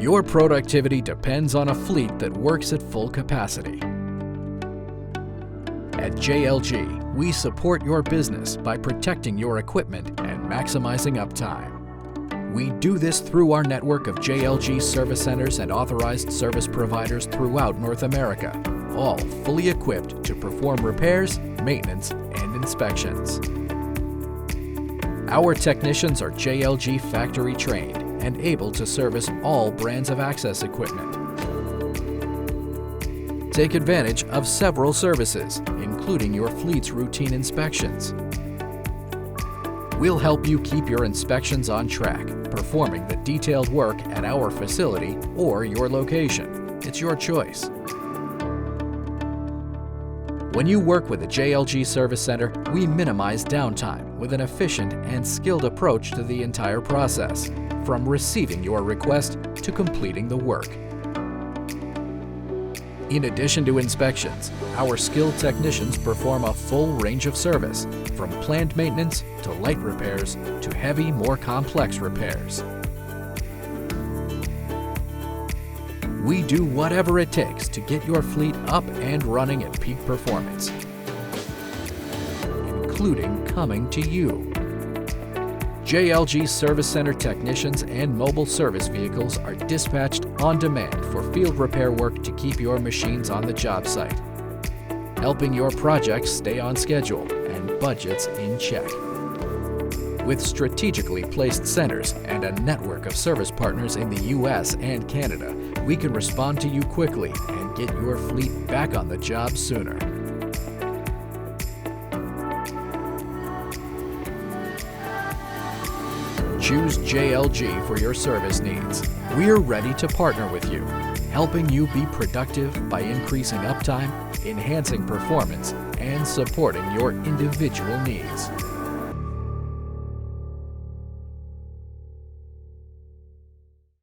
Your productivity depends on a fleet that works at full capacity. At JLG, we support your business by protecting your equipment and maximizing uptime. We do this through our network of JLG service centers and authorized service providers throughout North America, all fully equipped to perform repairs, maintenance, and inspections. Our technicians are JLG factory trained and able to service all brands of access equipment. Take advantage of several services, including your fleet's routine inspections. We'll help you keep your inspections on track, performing the detailed work at our facility or your location. It's your choice. When you work with a JLG service center, we minimize downtime with an efficient and skilled approach to the entire process, from receiving your request to completing the work. In addition to inspections, our skilled technicians perform a full range of service, from planned maintenance to light repairs to heavy, more complex repairs. We do whatever it takes to get your fleet up and running at peak performance, including coming to you. JLG Service Center technicians and mobile service vehicles are dispatched on demand for field repair work to keep your machines on the job site, helping your projects stay on schedule and budgets in check. With strategically placed centers and a network of service partners in the US and Canada, we can respond to you quickly and get your fleet back on the job sooner. Choose JLG for your service needs. We're ready to partner with you, helping you be productive by increasing uptime, enhancing performance, and supporting your individual needs.